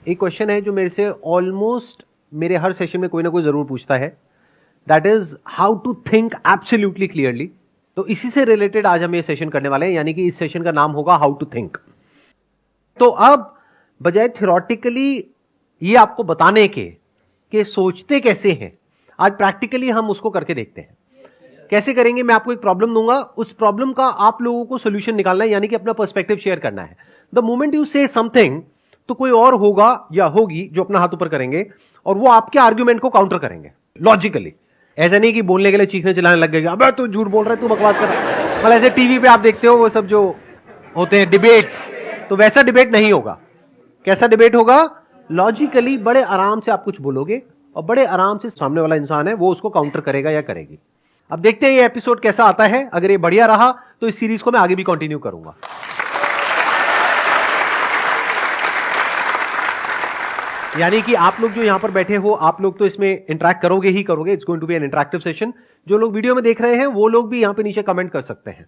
एक क्वेश्चन है जो मेरे से ऑलमोस्ट मेरे हर सेशन में कोई ना कोई जरूर पूछता है, that is how to think absolutely clearly. तो इसी से रिलेटेड आज हम ये सेशन करने वाले हैं, यानी कि इस सेशन का नाम होगा हाउ टू थिंक। तो अब बजाय थियोरेटिकली ये आपको बताने के कि सोचते कैसे हैं, आज प्रैक्टिकली हम उसको करके देखते हैं। कैसे करेंगे? मैं आपको एक प्रॉब्लम दूंगा, उस प्रॉब्लम का आप लोगों को सोल्यूशन निकालना है, यानी कि अपना पर्सपेक्टिव शेयर करना है। द मोमेंट यू से समथिंग, तो कोई और होगा या होगी जो अपना हाथ ऊपर करेंगे और वो आपके आर्ग्यूमेंट को काउंटर करेंगे लॉजिकली। ऐसा नहीं कि बोलने के लिए चीखने चिल्लाने लग गए, अबे तू झूठ बोल रहा है, तू बकवास कर रहा है। मतलब ऐसे टीवी पे आप देखते हो वो सब जो होते हैं डिबेट्स, तो वैसा डिबेट नहीं होगा। कैसा डिबेट होगा? लॉजिकली बड़े आराम से आप कुछ बोलोगे और बड़े आराम से सामने वाला इंसान है वो उसको काउंटर करेगा या करेगी। अब देखते हैं ये एपिसोड कैसा आता है। अगर ये बढ़िया रहा तो इस सीरीज को मैं आगे भी कंटिन्यू करूंगा। यानी कि आप लोग जो यहां पर बैठे हो, आप लोग तो इसमें इंटरेक्ट करोगे ही करोगे। It's going to be an interactive session. जो लोग वीडियो में देख रहे हैं वो लोग भी यहां पे नीचे कमेंट कर सकते हैं,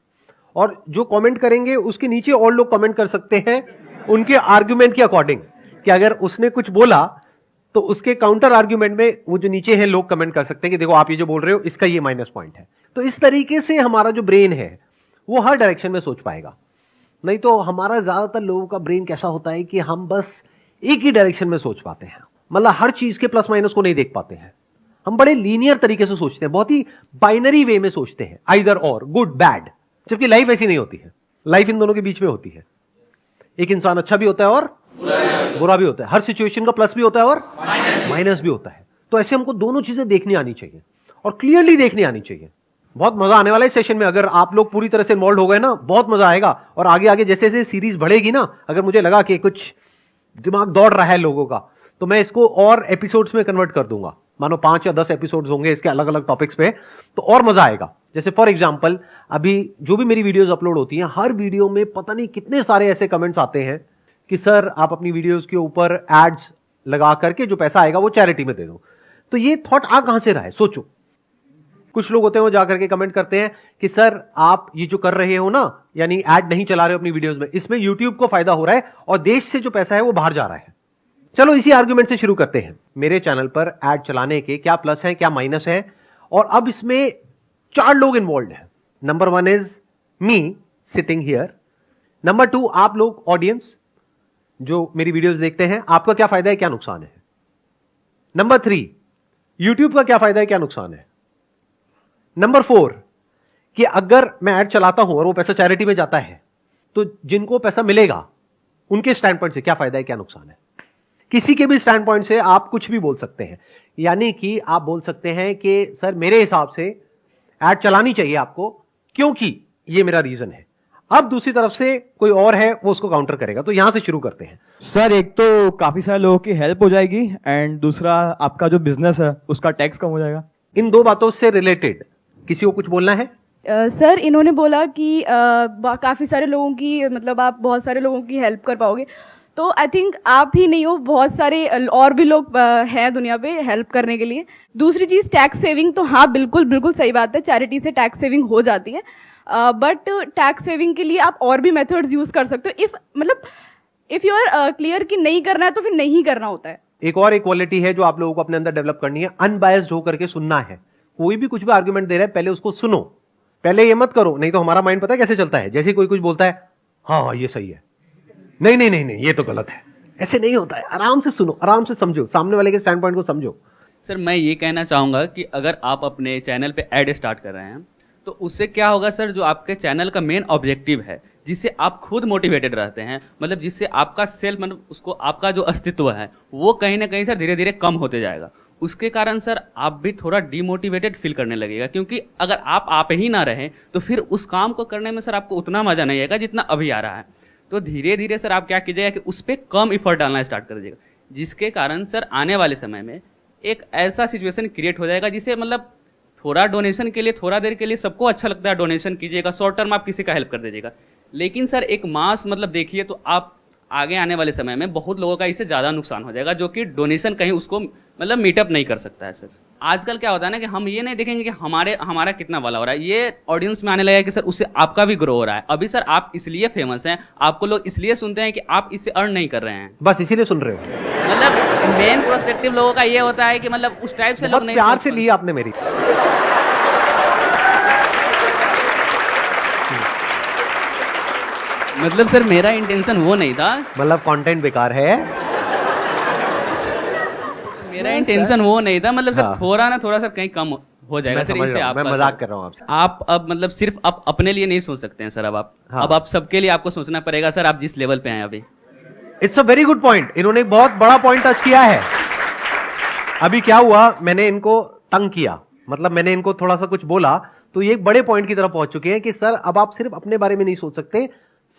और जो कमेंट करेंगे उसके नीचे और लोग कमेंट कर सकते हैं उनके आर्ग्यूमेंट के अकॉर्डिंग, कि अगर उसने कुछ बोला तो उसके काउंटर आर्ग्यूमेंट में वो जो नीचे हैं लोग कमेंट कर सकते हैं कि देखो आप ये जो बोल रहे हो इसका ये माइनस पॉइंट है। तो इस तरीके से हमारा जो ब्रेन है वो हर डायरेक्शन में सोच पाएगा। नहीं तो हमारा ज्यादातर लोगों का ब्रेन कैसा होता है कि हम बस एक ही डायरेक्शन में सोच पाते हैं, मतलब हर चीज के प्लस माइनस को नहीं देख पाते हैं। हम बड़े लीनियर तरीके से सोचते हैं, बहुत ही बाइनरी वे में सोचते हैं, आइदर और, गुड बैड। जबकि लाइफ ऐसी नहीं होती है, लाइफ इन दोनों के बीच में होती है। एक इंसान अच्छा भी होता है और बुरा भी होता है, हर सिचुएशन का प्लस भी होता है और माइनस भी होता है। तो ऐसे हमको दोनों चीजें देखनी आनी चाहिए और क्लियरली देखनी आनी चाहिए। बहुत मजा आने वाला है इस सेशन में। अगर आप लोग पूरी तरह से इन्वॉल्व हो गए ना, बहुत मजा आएगा। और आगे आगे जैसे जैसे सीरीज बढ़ेगी ना, अगर मुझे लगा कि कुछ दिमाग दौड़ रहा है लोगों का, तो मैं इसको और एपिसोड्स में कन्वर्ट कर दूंगा। मानो 5 या 10 एपिसोड्स होंगे इसके अलग अलग टॉपिक्स पे, तो और मजा आएगा। जैसे फॉर एग्जांपल अभी जो भी मेरी वीडियोस अपलोड होती हैं, हर वीडियो में पता नहीं कितने सारे ऐसे कमेंट्स आते हैं कि सर आप अपनी वीडियोस के ऊपर एड्स लगा करके जो पैसा आएगा वो चैरिटी में दे दो। तो ये थॉट आ कहां से रहा है? सोचो। कुछ लोग होते हैं वो जाकर के कमेंट करते हैं कि सर आप ये जो कर रहे हो ना, यानी एड नहीं चला रहे हो अपनी वीडियोस में, इसमें यूट्यूब को फायदा हो रहा है और देश से जो पैसा है वो बाहर जा रहा है। चलो इसी आर्ग्यूमेंट से शुरू करते हैं। मेरे चैनल पर एड चलाने के क्या प्लस है क्या माइनस है, और अब इसमें 4 लोग इन्वॉल्व हैं। Number 1 is me sitting here. Number 2 आप लोग ऑडियंस जो मेरी वीडियोस देखते हैं, आपका क्या फायदा है क्या नुकसान है। नंबर 3 यूट्यूब का क्या फायदा है क्या नुकसान है। नंबर 4 कि अगर मैं ऐड चलाता हूं और वो पैसा चैरिटी में जाता है तो जिनको पैसा मिलेगा उनके स्टैंड पॉइंट से क्या फायदा है क्या नुकसान है। किसी के भी स्टैंड पॉइंट से आप कुछ भी बोल सकते हैं। यानी कि आप बोल सकते हैं कि सर मेरे हिसाब से ऐड चलानी चाहिए आपको क्योंकि ये मेरा रीजन है। अब दूसरी तरफ से कोई और है वो उसको काउंटर करेगा। तो यहां से शुरू करते हैं। सर एक तो काफी सारे लोगों की हेल्प हो जाएगी, एंड दूसरा आपका जो बिजनेस है उसका टैक्स कम हो जाएगा। इन 2 बातों से रिलेटेड किसी को कुछ बोलना है? सर इन्होंने बोला कि काफ़ी सारे लोगों की, मतलब आप बहुत सारे लोगों की हेल्प कर पाओगे। तो आई थिंक आप ही नहीं हो, बहुत सारे और भी लोग हैं दुनिया पे हेल्प करने के लिए। दूसरी चीज़ टैक्स सेविंग, तो हाँ बिल्कुल बिल्कुल सही बात है, चैरिटी से टैक्स सेविंग हो जाती है। बट टैक्स सेविंग के लिए आप और भी मेथड्स यूज़ कर सकते हो। इफ़ यू आर क्लियर कि नहीं करना है तो फिर नहीं करना होता है। एक और एक क्वालिटी है जो आप लोगों को अपने अंदर डेवलप करनी है, अनबायस्ड होकर के सुनना है। कोई भी कुछ भी आर्गुमेंट दे रहा है पहले उसको सुनो, पहले ये मत करो। नहीं तो हमारा माइंड पता है कैसे चलता है, जैसे कोई कुछ बोलता है हाँ ये सही है, नहीं नहीं नहीं नहीं ये तो गलत है। ऐसे नहीं होता है। आराम से सुनो, आराम से समझो, सामने वाले के स्टैंड पॉइंट को समझो। सर मैं ये कहना चाहूँगा कि अगर आप अपने चैनल पे ऐड स्टार्ट कर रहे हैं तो उससे क्या होगा सर, जो आपके चैनल का मेन ऑब्जेक्टिव है, जिससे आप खुद मोटिवेटेड रहते हैं, मतलब जिससे आपका सेल्फ, मतलब उसको आपका जो अस्तित्व है वो कहीं ना कहीं सर धीरे धीरे कम होते जाएगा। उसके कारण सर आप भी थोड़ा डिमोटिवेटेड फील करने लगेगा, क्योंकि अगर आप ही ना रहें तो फिर उस काम को करने में सर आपको उतना मजा नहीं आएगा जितना अभी आ रहा है। तो धीरे धीरे सर आप क्या कीजिएगा कि उस पर कम इफर्ट डालना स्टार्ट कर दीजिएगा, जिसके कारण सर आने वाले समय में एक ऐसा सिचुएशन क्रिएट हो जाएगा जिसे, मतलब थोड़ा डोनेशन के लिए, थोड़ा देर के लिए सबको अच्छा लगता है डोनेशन कीजिएगा, शॉर्ट टर्म आप किसी का हेल्प कर दीजिएगा। लेकिन सर एक मास मतलब देखिए तो आप आगे आने वाले समय में बहुत लोगों का इससे ज़्यादा नुकसान हो जाएगा, जो कि डोनेशन कहीं उसको मतलब मीटअप नहीं कर सकता है। सर आजकल क्या होता है ना कि हम ये नहीं देखेंगे कि हमारा कितना भला हो रहा है, ये ऑडियंस में आने लगेगा कि सर उससे आपका भी ग्रो हो रहा है। अभी सर आप इसलिए फेमस हैं, आपको लोग इसलिए सुनते हैं कि आप इससे अर्न नहीं कर रहे हैं, बस इसीलिए सुन रहे हो। मतलब मेन प्रोस्पेक्टिव लोगों का ये होता है कि मतलब उस टाइप से लोग बहुत नहीं प्यार सोच से पाते। ली आपने मेरी। मतलब सर मेरा इंटेंशन वो नहीं था, मतलब कंटेंट बेकार है। मेरा इंटेंशन वो नहीं था, मतलब सर हाँ। थोड़ा सा कहीं कम हो जाएगा मैं सर, समझ इससे रहा हूं, मैं आपका मजाक सर। कर रहा हूं आपसे। आप अब मतलब सिर्फ आप अपने लिए नहीं सोच सकते हैं सर, हाँ। अब आप सबके लिए आपको सोचना पड़ेगा सर, आप जिस लेवल पे हैं अभी। It's a very good point. इन्होंने एक बहुत बड़ा पॉइंट टच किया है। अभी क्या हुआ, मैंने इनको तंग किया, मतलब मैंने इनको थोड़ा सा कुछ बोला, तो ये एक बड़े पॉइंट की तरफ पहुंच चुके हैं कि सर अब आप सिर्फ अपने बारे में नहीं सोच सकते,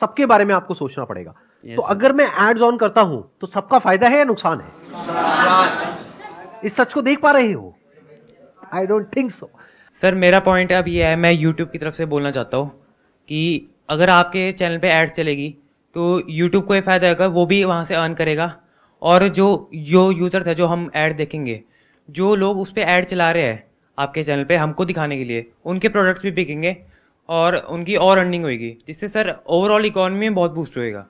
सबके बारे में आपको सोचना पड़ेगा। Yes, तो sir. अगर मैं एड्स ऑन करता हूं तो सबका फायदा है या नुकसान है? इस सच को देख पा रहे हो? I don't think so. Sir मेरा पॉइंट अब ये है, मैं यूट्यूब की तरफ से बोलना चाहता हूँ कि अगर आपके चैनल पे ऐड चलेगी तो यूट्यूब को ये फायदा होगा, वो भी वहाँ से अर्न करेगा। और जो यूजर्स है, जो हम ऐड देखेंगे, जो लोग उस पर ऐड चला रहे हैं आपके चैनल पे हमको दिखाने के लिए, उनके प्रोडक्ट्स भी बिकेंगे और उनकी और अर्निंग होगी, जिससे सर ओवरऑल इकोनॉमी में बहुत बूस्ट होएगा।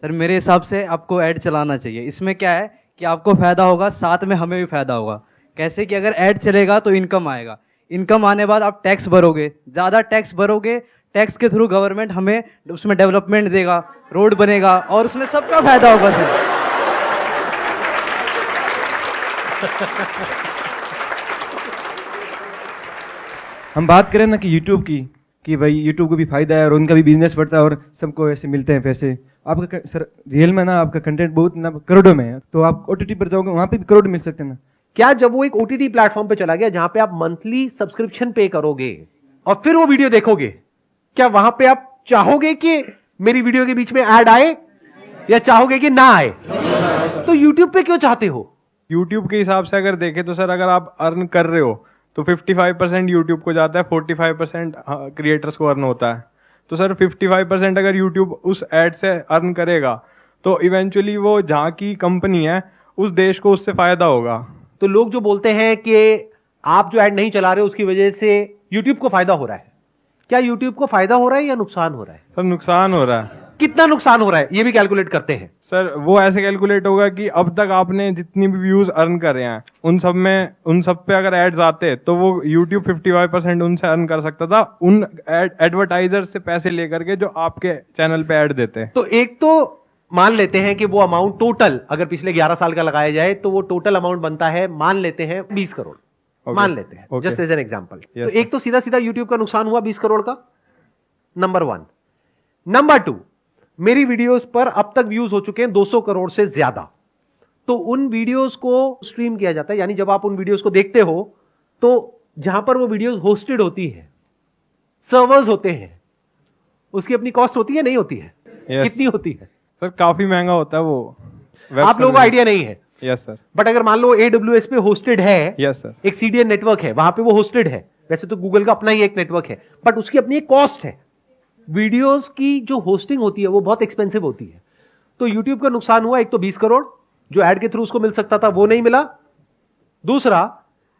सर मेरे हिसाब से आपको ऐड चलाना चाहिए। इसमें क्या है कि आपको फायदा होगा, साथ में हमें भी फायदा होगा। कैसे कि अगर ऐड चलेगा तो इनकम आएगा, इनकम आने बाद आप टैक्स भरोगे, ज़्यादा टैक्स भरोगे, टैक्स के थ्रू गवर्नमेंट हमें उसमें डेवलपमेंट देगा, रोड बनेगा और उसमें सबका फायदा होगा सर। हम बात करें ना कि यूट्यूब की, कि भाई यूट्यूब को भी फायदा है और उनका भी बिजनेस बढ़ता है और सबको ऐसे मिलते हैं पैसे। आपका सर रियल में ना आपका कंटेंट बहुत ना करोड़ों में है, तो आप ओटीटी पर जाओगे वहां पे भी करोड़ मिल सकते हैं ना। क्या जब वो एक ओटीटी प्लेटफॉर्म पे चला गया जहां पे आप मंथली सब्सक्रिप्शन पे करोगे और फिर वो वीडियो देखोगे, क्या वहां पे आप चाहोगे कि मेरी वीडियो के बीच में ऐड आए या चाहोगे कि ना आए? तो यूट्यूब पे क्यों चाहते हो? यूट्यूब के हिसाब से अगर देखें तो सर अगर आप अर्न कर रहे हो तो 55% यूट्यूब को जाता है, 45% क्रिएटर्स को अर्न होता है। तो सर 55% अगर यूट्यूब उस एड से अर्न करेगा तो इवेंचुअली वो जहाँ की कंपनी है उस देश को उससे फायदा होगा। तो लोग जो बोलते हैं कि आप जो ऐड नहीं चला रहे उसकी वजह से यूट्यूब को फायदा हो रहा है, क्या यूट्यूब को फायदा हो रहा है या नुकसान हो रहा है? सर नुकसान हो रहा है। कितना नुकसान हो रहा है ये भी कैलकुलेट करते हैं। सर वो ऐसे कैलकुलेट होगा कि अब तक आपने जितनी भी व्यूज अर्न करे हैं उन सब पे अगर एड्स आते तो वो YouTube 55% उनसे अर्न कर सकता था, उन एडवर्टाइजर से पैसे लेकर के जो आपके चैनल पे ऐड देते हैं। तो एक तो मान लेते हैं कि वो अमाउंट टोटल अगर पिछले 11 साल का लगाया जाए तो वो टोटल अमाउंट बनता है, मान लेते हैं 20 करोड़। Okay. मान लेते हैं Okay. Just as an example. Yes, तो एक तो सीधा सीधा यूट्यूब का नुकसान हुआ 20 करोड़ का, नंबर 1। नंबर 2, मेरी वीडियोस पर अब तक व्यूज हो चुके हैं 200 करोड़ से ज्यादा। तो उन वीडियोस को स्ट्रीम किया जाता है, यानी जब आप उन वीडियोस को देखते हो तो जहां पर वो वीडियोस होस्टेड होती है, सर्वर्स होते हैं, उसकी अपनी कॉस्ट होती है, नहीं होती है? Yes. कितनी होती है? सर काफी महंगा होता है वो। आप लोगों को आइडिया नहीं है। Yes sir. बट अगर मान लो AWS पे होस्टेड है, यस सर। एक CDN नेटवर्क है, वहां पे वो होस्टेड है, वैसे तो गूगल का अपना ही एक नेटवर्क है, बट उसकी अपनी एक कॉस्ट है। वीडियोस की जो होस्टिंग होती है वो बहुत एक्सपेंसिव होती है। तो यूट्यूब का नुकसान हुआ, एक तो 20 करोड़ जो ऐड के थ्रू उसको मिल सकता था वो नहीं मिला, दूसरा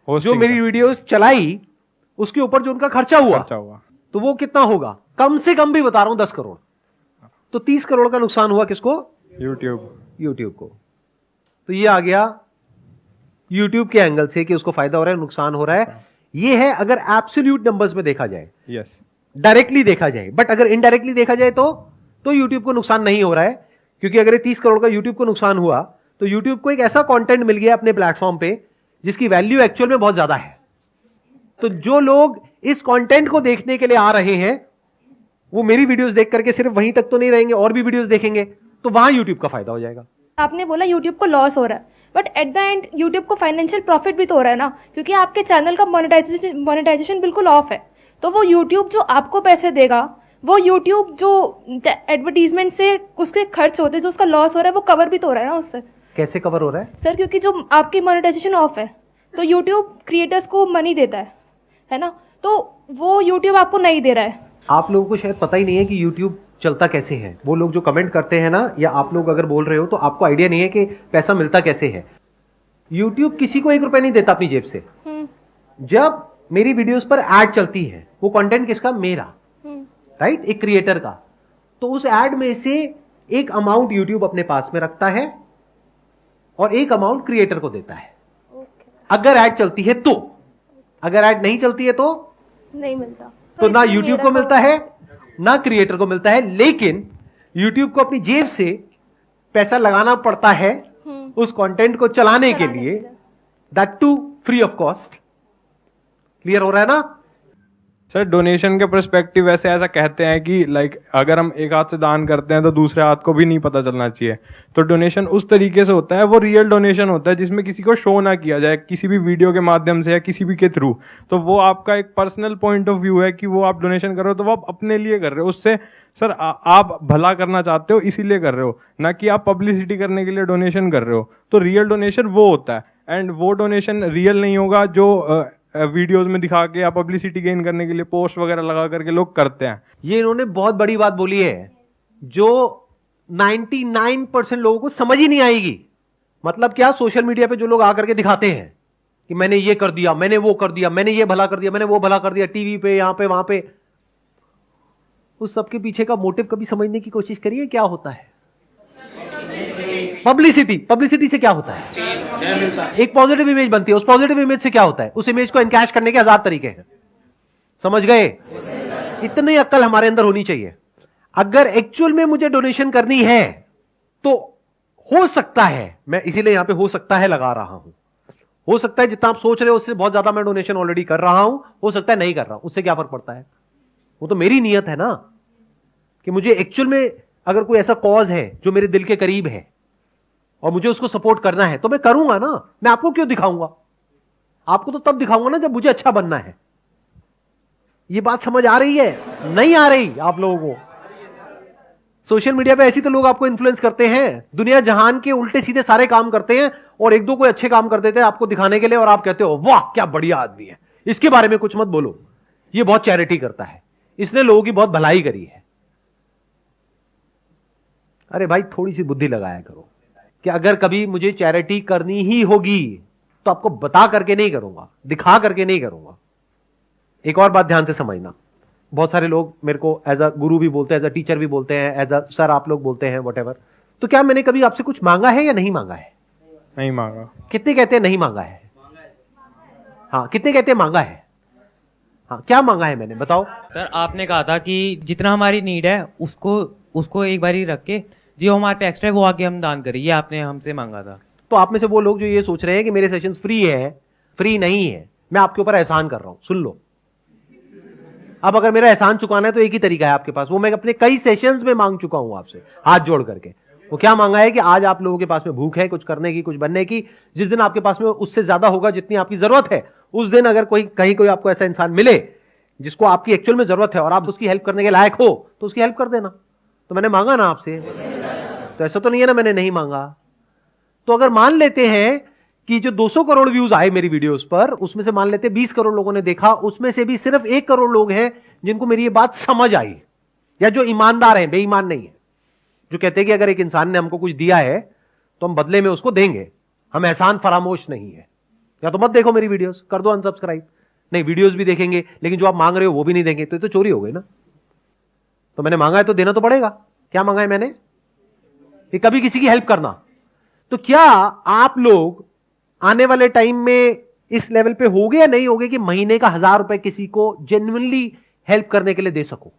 जो Hosting मेरी का। वीडियोस चलाई उसके ऊपर जो उनका खर्चा हुआ तो वो कितना होगा? कम से कम भी बता रहा हूं 10 करोड़। तो 30 करोड़ का नुकसान हुआ किसको? यूट्यूब को। तो ये आ गया यूट्यूब के एंगल से कि उसको फायदा हो रहा है, नुकसान हो रहा है। ये है अगर एब्सोल्यूट नंबर्स में देखा जाए, यस डायरेक्टली देखा जाए। बट अगर इनडायरेक्टली देखा जाए तो यूट्यूब को नुकसान नहीं हो रहा है, क्योंकि अगर 30 करोड़ का यूट्यूब को नुकसान हुआ तो यूट्यूब को एक ऐसा कंटेंट मिल गया अपने प्लेटफॉर्म पे जिसकी वैल्यू एक्चुअल में बहुत ज्यादा है। तो जो लोग इस कंटेंट को देखने के लिए आ रहे हैं वो मेरी वीडियोस देख करके सिर्फ वहीं तक तो नहीं रहेंगे, और भी वीडियोस देखेंगे, तो वहां यूट्यूब का फायदा हो जाएगा। आपने बोला यूट्यूब को लॉस हो रहा है, but at the end YouTube को फाइनेंशियल प्रॉफिट भी तो हो रहा है ना, क्योंकि आपके चैनल का मोनेटाइजेशन बिल्कुल ऑफ है। तो वो यूट्यूब जो आपको पैसे देगा, वो यूट्यूब जो एडवर्टीजमेंट से उसके खर्च होते हैं, जो उसका लॉस हो रहा है, वो कवर भी तो हो रहा है ना उससे। कैसे कवर हो रहा है सर? क्योंकि जो आपकी मोनेटाइजेशन ऑफ है तो यूट्यूब क्रिएटर्स को मनी देता है ना, तो वो यूट्यूब आपको नहीं दे रहा है। आप लोगों को शायद पता ही नहीं है कि यूट्यूब चलता कैसे है। वो लोग जो कमेंट करते हैं ना, या आप लोग अगर बोल रहे हो तो आपको आइडिया नहीं है कि पैसा मिलता कैसे है। यूट्यूब किसी को 1 रुपया नहीं देता अपनी जेब से। जब मेरी वीडियोस पर ऐड चलती है, वो कंटेंट किसका? मेरा, राइट, एक क्रिएटर का। तो उस ऐड में से एक अमाउंट यूट्यूब अपने पास में रखता है, और एक अमाउंट क्रिएटर को देता है। अगर ऐड चलती है तो, अगर ऐड नहीं चलती है तो नहीं मिलता। तो ना इसमें यूट्यूब मेरा को मिलता है ना क्रिएटर को मिलता है, लेकिन यूट्यूब को अपनी जेब से पैसा लगाना पड़ता है उस कंटेंट को चलाने के लिए, that too free of cost. Clear हो रहा है ना? सर डोनेशन के पर्सपेक्टिव वैसे ऐसा कहते हैं कि लाइक अगर हम एक हाथ से दान करते हैं तो दूसरे हाथ को भी नहीं पता चलना चाहिए। तो डोनेशन उस तरीके से होता है, वो रियल डोनेशन होता है जिसमें किसी को शो ना किया जाए किसी भी वीडियो के माध्यम से या किसी भी के थ्रू। तो वो आपका एक पर्सनल पॉइंट ऑफ व्यू है कि वो आप डोनेशन कर रहे हो तो वो आप अपने लिए कर रहे हो, उससे सर आप भला करना चाहते हो इसीलिए कर रहे हो, ना कि आप पब्लिसिटी करने के लिए डोनेशन कर रहे हो। तो रियल डोनेशन वो होता है, एंड वो डोनेशन रियल नहीं होगा जो वीडियोस में दिखा के या पब्लिसिटी गेन करने के लिए पोस्ट वगैरह लगा करके लोग करते हैं। ये इन्होंने बहुत बड़ी बात बोली है जो 99% लोगों को समझ ही नहीं आएगी। मतलब क्या, सोशल मीडिया पे जो लोग आकर के दिखाते हैं कि मैंने ये कर दिया, मैंने वो कर दिया, मैंने ये भला कर दिया, मैंने वो भला कर दिया, टीवी पे, यहां पे, वहां पे, उस सबके पीछे का मोटिव कभी समझने की कोशिश करिए क्या होता है। पब्लिसिटी, पब्लिसिटी से क्या होता है? एक पॉजिटिव इमेज बनती है, उस पॉजिटिव इमेज से क्या होता है? उस इमेज को एनकैश करने के 1000 तरीके हैं। समझ गए? इतनी अक्ल हमारे अंदर होनी चाहिए। अगर एक्चुअल में मुझे डोनेशन करनी है तो हो सकता है, मैं इसीलिए यहां पे हो सकता है लगा रहा हूं, हो सकता है जितना आप सोच रहे हो उससे बहुत ज्यादा मैं डोनेशन ऑलरेडी कर रहा हूं, हो सकता है नहीं कर रहा हूं, उससे क्या फर्क पड़ता है? वो तो मेरी नीयत है ना कि मुझे एक्चुअल में अगर कोई ऐसा कॉज है जो मेरे दिल के करीब है और मुझे उसको सपोर्ट करना है तो मैं करूंगा ना। मैं आपको क्यों दिखाऊंगा? आपको तो तब दिखाऊंगा ना जब मुझे अच्छा बनना है। ये बात समझ आ रही है? नहीं आ रही आप लोगों को? सोशल मीडिया पे ऐसी तो लोग आपको इन्फ्लुएंस करते हैं, दुनिया जहान के उल्टे सीधे सारे काम करते हैं और एक दो कोई अच्छे काम कर देते हैं आपको दिखाने के लिए, और आप कहते हो वाह क्या बढ़िया आदमी है, इसके बारे में कुछ मत बोलो, ये बहुत चैरिटी करता है, इसने लोगों की बहुत भलाई करी है। अरे भाई थोड़ी सी बुद्धि लगाया करो कि अगर कभी मुझे चैरिटी करनी ही होगी तो आपको बता करके नहीं करूंगा, दिखा करके नहीं करूंगा। एक और बात ध्यान से समझना, बहुत सारे लोग मेरे को एज अ गुरु भी बोलते हैं, एज अ टीचर भी बोलते हैं, एज अ सर आप लोग बोलते हैं, व्हाटएवर। तो क्या मैंने कभी आपसे कुछ मांगा है या नहीं मांगा है? नहीं मांगा। कितने कहते हैं नहीं मांगा है? हाँ, कितने कहते हैं मांगा है? हाँ, क्या मांगा है मैंने, बताओ। सर आपने कहा था कि जितना हमारी नीड है उसको एक बार ही रख के जो हमारे पे एक्स्ट्रा है वो आके हम दान करें, ये आपने हमसे मांगा था। तो आप में से वो लोग जो ये सोच रहे हैं कि मेरे सेशंस फ्री है, फ्री नहीं है, मैं आपके ऊपर एहसान कर रहा हूं, सुन लो। अब अगर मेरा एहसान चुकाना है तो एक ही तरीका है आपके पास, वो मैं अपने कई सेशंस में मांग चुका हूं आपसे हाथ जोड़ करके। वो क्या मांगा है कि आज आप लोगों के पास में भूख है कुछ करने की, कुछ बनने की, जिस दिन आपके पास में उससे ज्यादा होगा जितनी आपकी जरूरत है, उस दिन अगर कहीं कोई आपको ऐसा इंसान मिले जिसको आपकी एक्चुअल में जरूरत है और आप उसकी हेल्प करने के लायक हो तो उसकी हेल्प कर देना। तो मैंने मांगा ना आपसे, तो ऐसा तो नहीं है ना मैंने नहीं मांगा। तो अगर मान लेते हैं कि जो 200 करोड़ व्यूज आए मेरी वीडियोस पर, उसमें से मान लेते 20 करोड़ लोगों ने देखा, उसमें से भी सिर्फ 1 करोड़ लोग हैं जिनको मेरी ये बात समझ आई, या जो ईमानदार हैं, बेईमान नहीं है, जो कहते हैं कि अगर एक इंसान ने हमको कुछ दिया है तो हम बदले में उसको देंगे, हम एहसान फरामोश नहीं है। या तो मत देखो मेरी वीडियोस, कर दो अनसब्सक्राइब। नहीं, वीडियोस भी देखेंगे लेकिन जो आप मांग रहे हो वो भी नहीं देंगे, तो ये तो चोरी हो गई ना। तो मैंने मांगा है तो देना तो पड़ेगा। क्या मांगा है मैंने? कि कभी किसी की हेल्प करना। तो क्या आप लोग आने वाले टाइम में इस लेवल पे होगे या नहीं होगे कि महीने का 1000 रुपए किसी को जेन्युइनली हेल्प करने के लिए दे सको?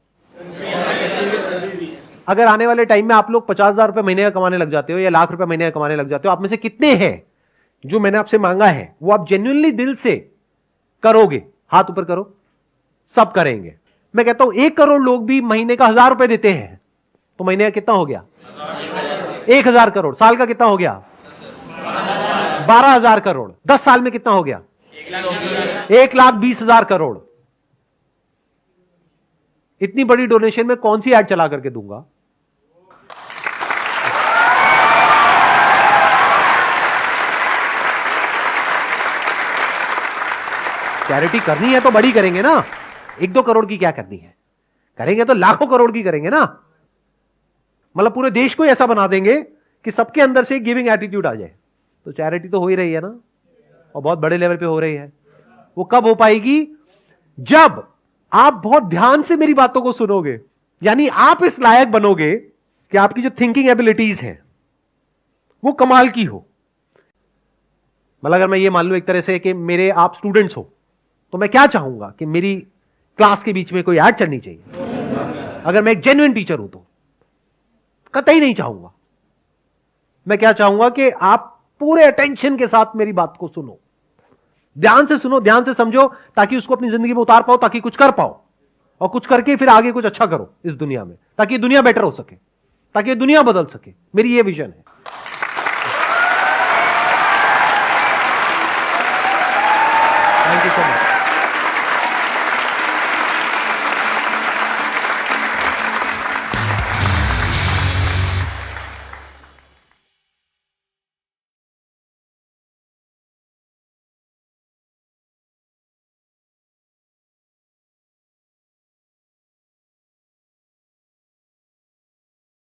अगर आने वाले टाइम में आप लोग 50,000 रुपए महीने का कमाने लग जाते हो या लाख रुपए महीने का कमाने लग जाते हो, आप में से कितने हैं जो मैंने आपसे मांगा है वो आप जेन्युइनली दिल से करोगे? हाथ ऊपर करो। सब करेंगे। मैं कहता हूं 1 करोड़ लोग भी महीने का 1000 रुपए देते हैं तो महीने का कितना हो गया? 1000 करोड़। साल का कितना हो गया? 12,000 करोड़। 10 साल में कितना हो गया? 1,20,000 करोड़। इतनी बड़ी डोनेशन में कौन सी ऐड चला करके दूंगा? चैरिटी करनी है तो बड़ी करेंगे ना, 1-2 करोड़ की क्या करनी है? करेंगे तो लाखों करोड़ की करेंगे ना। मतलब पूरे देश को ऐसा बना देंगे कि सबके अंदर से गिविंग एटीट्यूड आ जाए। तो चैरिटी तो हो ही रही है ना, और बहुत बड़े लेवल पे हो रही है। वो कब हो पाएगी? जब आप बहुत ध्यान से मेरी बातों को सुनोगे, यानी आप इस लायक बनोगे कि आपकी जो थिंकिंग एबिलिटीज हैं वो कमाल की हो, मतलब अगर मैं ये मान लूं एक तरह से कि मेरे आप स्टूडेंट्स हो, तो मैं क्या चाहूंगा कि मेरी क्लास के बीच में कोई ऐड चलनी चाहिए। अगर मैं एक जेन्युइन टीचर हूं तो कतई नहीं चाहूंगा। मैं क्या चाहूंगा कि आप पूरे अटेंशन के साथ मेरी बात को सुनो, ध्यान से सुनो, ध्यान से समझो, ताकि उसको अपनी जिंदगी में उतार पाओ, ताकि कुछ कर पाओ, और कुछ करके फिर आगे कुछ अच्छा करो इस दुनिया में, ताकि दुनिया बेटर हो सके, ताकि दुनिया बदल सके। मेरी ये विजन है।